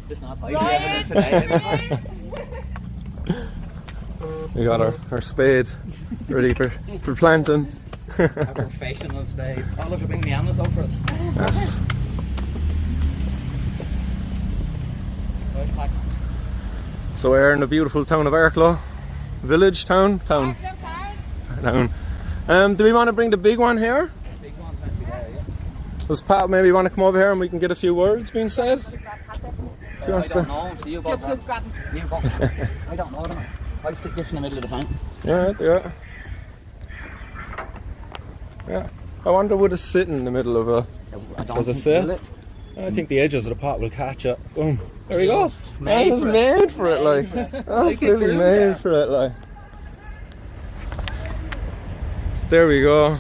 It's not tidy today. We got our spade ready for planting. A professional spade. Oh, look, bring the animals up for us. Yes. So we're in the beautiful town of Arklow. Village, town? Town. Do we want to bring the big one here? Big one, there, yeah. Does Pat maybe want to come over here and we can get a few words being said? I don't know, so you go grab him. You go. I don't know them. I'll stick this in the middle of the tank. Yeah. Yeah. I wonder would it sit in the middle of a... Does it sit? I think the edges of the pot will catch it. Boom. There we go. That was made for it, like. Absolutely made for it, like. So there we go.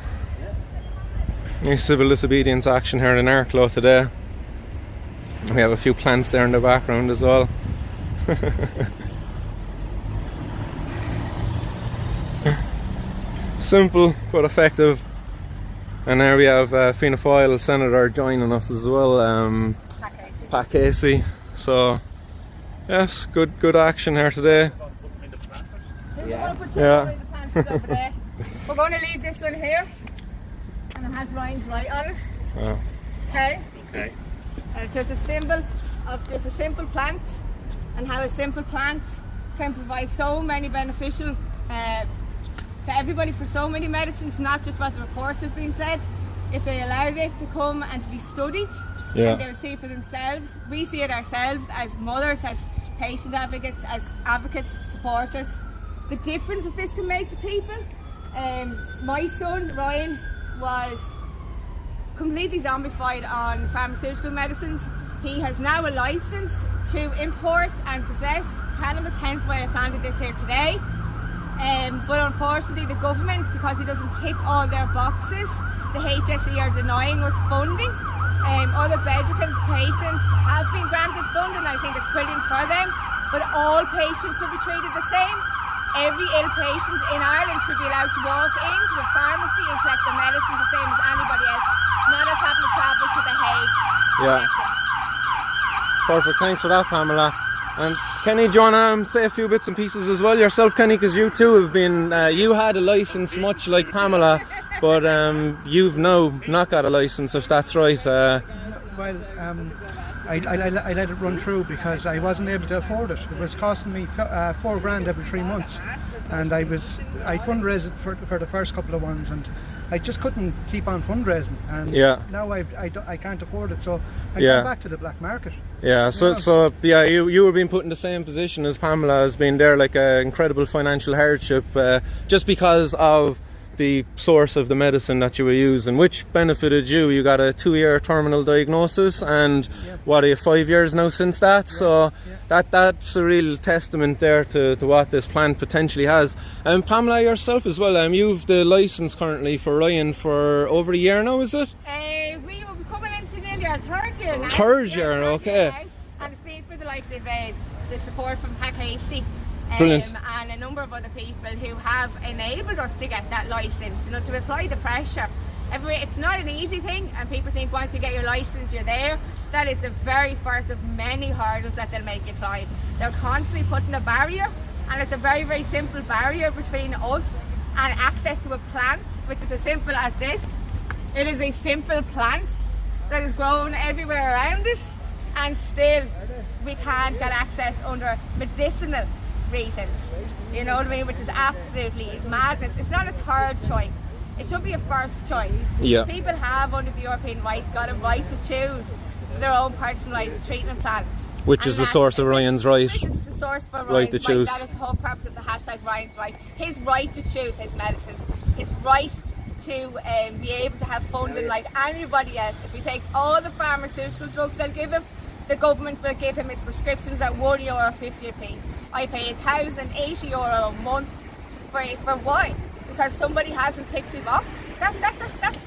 Nice civil disobedience action here in Arklow today. We have a few plants there in the background as well. Simple but effective. And there we have Fianna Fáil Senator joining us as well, Pat Casey. So yes, good action here today. Yeah. We're going to leave this one here, and it has Ryan's right on it. Oh. Okay. And it's just a symbol of just a simple plant, and how a simple plant can provide so many beneficial to everybody for so many medicines, not just what the reports have been said. If they allow this to come and to be studied, and they'll see it for themselves, we see it ourselves as mothers, as patient advocates, as advocates, supporters, the difference that this can make to people. My son Ryan was completely zombified on pharmaceutical medicines. He has now a license to import and possess cannabis, hence why I planted this here today. But unfortunately the government, because he doesn't tick all their boxes, the HSE are denying us funding. Other Bedrocan patients have been granted funding. I think it's brilliant for them, but all patients should be treated the same. Every ill patient in Ireland should be allowed to walk into a pharmacy and collect their medicines the same as anybody else, not as having to travel to The Hague. Yeah. Perfect, thanks for that, Pamela. And Kenny, do you want to say a few bits and pieces as well yourself, Kenny, because you too have been, you had a licence much like Pamela, but you've now not got a licence, if that's right. I let it run through because I wasn't able to afford it. It was costing me $4,000 every 3 months, and I fundraised for the first couple of ones, and I just couldn't keep on fundraising, and now I can't afford it, so I go back to the black market. Yeah, so you were being put in the same position as Pamela has been there, like an incredible financial hardship, just because of the source of the medicine that you were using, which benefited you. You got a 2-year terminal diagnosis, and what are you, 5 years now since that? So that's a real testament there to what this plant potentially has. And Pamela, yourself as well, you've the licence currently for Ryan for over a year now, is it? We will be coming into nearly our 3rd year now. 3rd year, okay. And it's been for the likes of the support from Pat Casey. Brilliant. And a number of other people who have enabled us to get that licence, to apply the pressure. It's not an easy thing, and people think once you get your licence you're there. That is the very first of many hurdles that they'll make you climb. They're constantly putting a barrier, and it's a very, very simple barrier between us and access to a plant, which is as simple as this. It is a simple plant that is grown everywhere around us, and still we can't get access under medicinal reasons, you know what I mean, which is absolutely madness. It's not a 3rd choice, it should be a 1st choice. People have, under the European rights, got a right to choose their own personalised treatment plans, which is the source of Ryan's right. Which is the source for Ryan's right to choose. That is the whole purpose of the hashtag Ryan's right. His right to choose his medicines, his right to be able to have funding like anybody else. If he takes all the pharmaceutical drugs they'll give him, the government will give him his prescriptions at €1.50 a piece. I pay €1,080 a month for why? Because somebody hasn't ticked the box. That's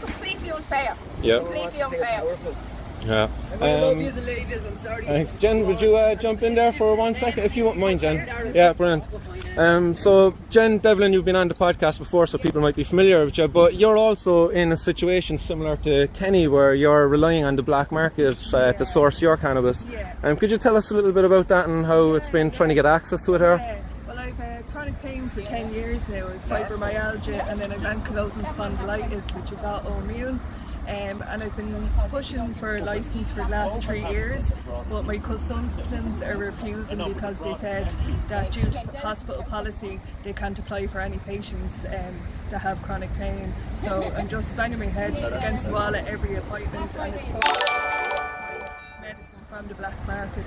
completely unfair. Yeah. Completely unfair. Yeah. I'm sorry. Thanks. Jen, would you jump in there for 1 second, if you won't mind, Jen? Yeah, brilliant. So Jen Devlin, you've been on the podcast before, so people might be familiar with you, but you're also in a situation similar to Kenny where you're relying on the black market to source your cannabis. Could you tell us a little bit about that and how it's been trying to get access to it here? Well, I've chronic pain for 10 years now, I've fibromyalgia, and then I've ankylosing spondylitis, which is autoimmune. And I've been pushing for a licence for the last 3 years, but my consultants are refusing because they said that due to hospital policy they can't apply for any patients that have chronic pain. So I'm just banging my head against the wall at every appointment, and it's for medicine from the black market.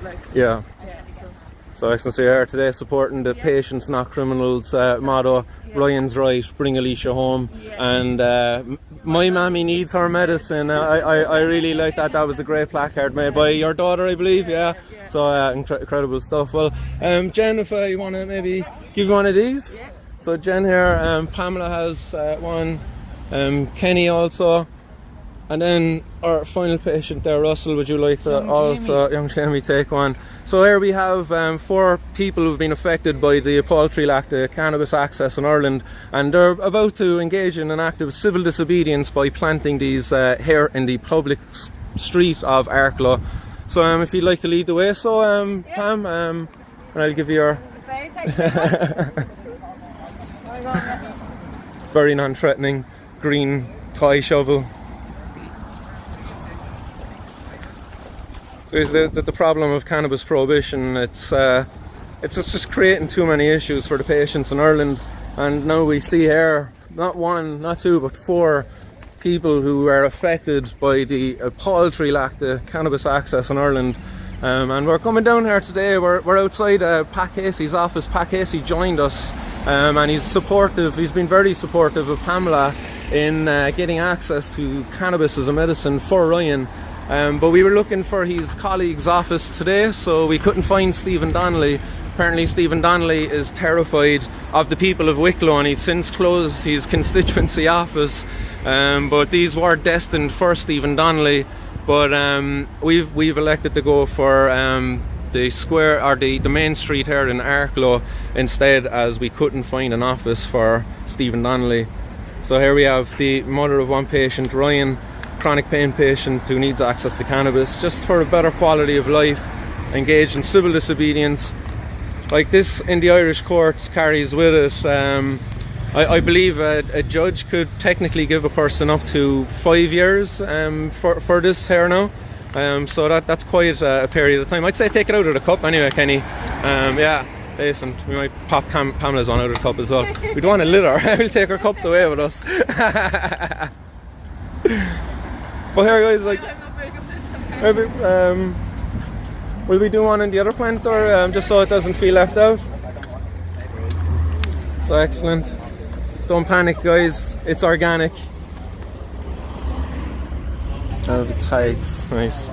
So I can see here today supporting the patients not criminals motto. Ryan's right, bring Alicia home, and my mammy needs her medicine. I really like that. That was a great placard made by your daughter, I believe. So incredible stuff. Well, Jen, if I want to maybe give you one of these. So Jen here, Pamela has one, Kenny also. And then our final patient there, Russell, would you like to young Jamie, take one? So here we have 4 people who've been affected by the Poultry Act, the Cannabis Access in Ireland, and they're about to engage in an act of civil disobedience by planting these here in the public street of Arklow. So if you'd like to lead the way, so Pam, and I'll give you your very non-threatening green toy shovel. There's the problem of cannabis prohibition. It's just creating too many issues for the patients in Ireland, and now we see here not 1, not 2, but 4 people who are affected by the Poultry Act, the Cannabis Access in Ireland. And we're coming down here today. We're outside Pat Casey's office. Pat Casey joined us, and he's supportive. He's been very supportive of Pamela in getting access to cannabis as a medicine for Ryan. But we were looking for his colleague's office today, so we couldn't find Stephen Donnelly. Apparently Stephen Donnelly is terrified of the people of Wicklow, and he's since closed his constituency office. But these were destined for Stephen Donnelly. But we've elected to go for the square, or the main street here in Arklow instead, as we couldn't find an office for Stephen Donnelly. So here we have the mother of one patient, Ryan, chronic pain patient who needs access to cannabis just for a better quality of life, engaged in civil disobedience. Like this in the Irish courts carries with it, I believe a judge could technically give a person up to 5 years for this here now. So that's quite a period of time. I'd say take it out of the cup anyway, Kenny. Listen, we might pop Pamela's one out of the cup as well. We don't want to litter. We'll take our cups away with us. But here guys, like, will we do one in the other plant, or just so it doesn't feel left out? So excellent. Don't panic guys, it's organic. Oh, the tags, nice.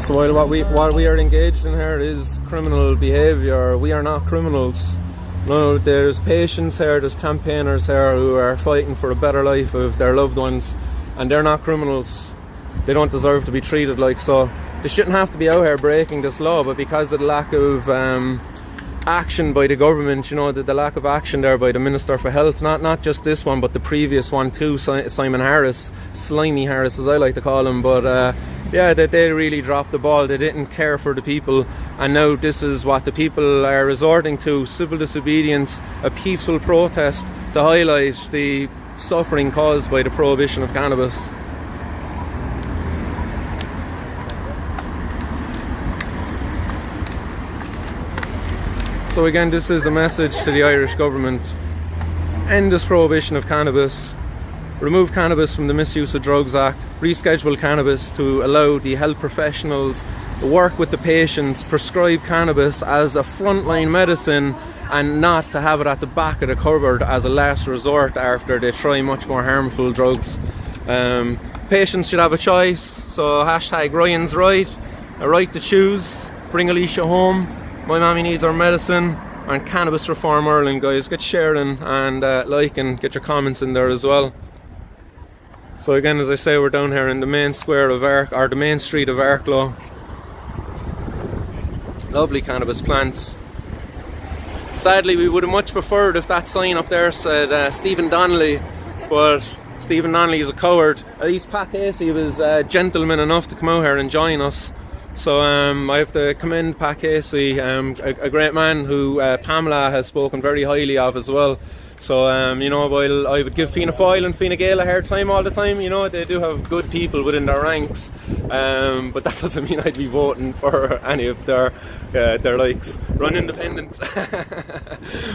So while what we are engaged in here is criminal behaviour, we are not criminals. No, there's patients here, there's campaigners here who are fighting for a better life of their loved ones, and they're not criminals. They don't deserve to be treated like so. They shouldn't have to be out here breaking this law, but because of the lack of action by the government, you know, the lack of action there by the Minister for Health, not just this one, but the previous one too, Simon Harris, Slimy Harris as I like to call him, but they really dropped the ball. They didn't care for the people, and now this is what the people are resorting to: civil disobedience, a peaceful protest to highlight the suffering caused by the prohibition of cannabis. So again, this is a message to the Irish government: end this prohibition of cannabis, remove cannabis from the Misuse of Drugs Act, reschedule cannabis to allow the health professionals to work with the patients, prescribe cannabis as a frontline medicine, and not to have it at the back of the cupboard as a last resort after they try much more harmful drugs. Patients should have a choice, so hashtag Ryan's right, a right to choose, bring Alicia home, my mammy needs her medicine, and Cannabis Reform Ireland, guys. Get sharing and liking, get your comments in there as well. So again, as I say, we're down here in the main square of the main street of Arklow. Lovely cannabis plants. Sadly, we would have much preferred if that sign up there said Stephen Donnelly, but Stephen Donnelly is a coward. At least Pat Casey was gentleman enough to come out here and join us. So I have to commend Pat Casey, a great man who Pamela has spoken very highly of as well. So you know, while I would give Fianna Fáil and Fine Gael a hard time all the time, you know, they do have good people within their ranks, but that doesn't mean I'd be voting for any of their likes. Run independent.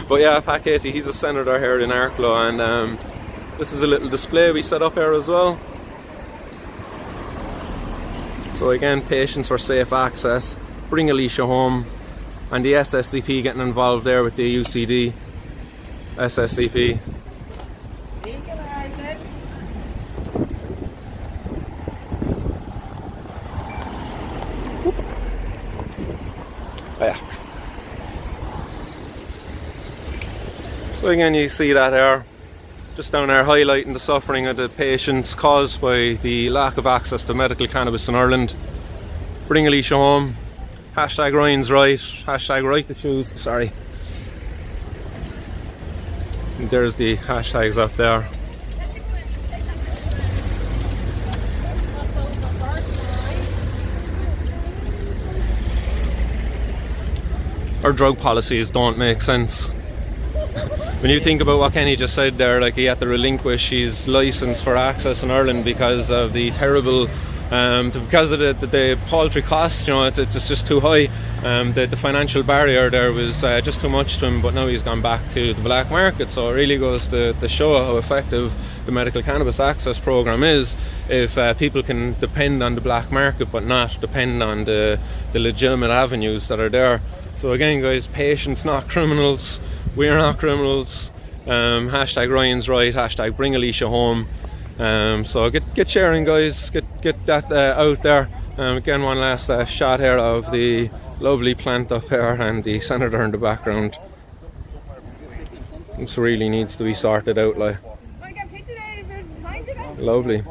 But yeah, Pat Casey, he's a senator here in Arklow, and this is a little display we set up here as well. So again, patients for safe access, bring Alicia home, and the SSDP getting involved there with the UCD. SSDP. Oh, yeah. So again, you see that there, just down there, highlighting the suffering of the patients caused by the lack of access to medical cannabis in Ireland. Bring Alicia home. Hashtag Ryan's right. Hashtag right to choose. Sorry. There's the hashtags up there. Our drug policies don't make sense. When you think about what Kenny just said there, like he had to relinquish his licence for access in Ireland because of the terrible, because of the paltry cost, you know, it's just too high. The financial barrier there was just too much to him, but now he's gone back to the black market. So it really goes to show how effective the medical cannabis access program is if people can depend on the black market but not depend on the legitimate avenues that are there. So again, guys, patients, not criminals. We're not criminals. Hashtag Ryan's right. Hashtag bring Alicia home. So get sharing, guys. Get that out there. Again, one last shot here of the lovely plant up here and the senator in the background. This really needs to be sorted out, like. Lovely.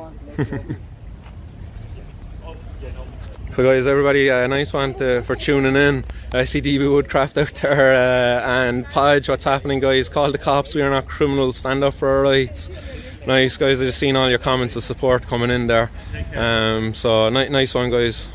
So guys, everybody, nice one for tuning in. I see DB Woodcraft out there and Podge, what's happening, guys? Call the cops, we are not criminals, stand up for our rights. Nice, guys, I just seen all your comments of support coming in there. So nice one, guys.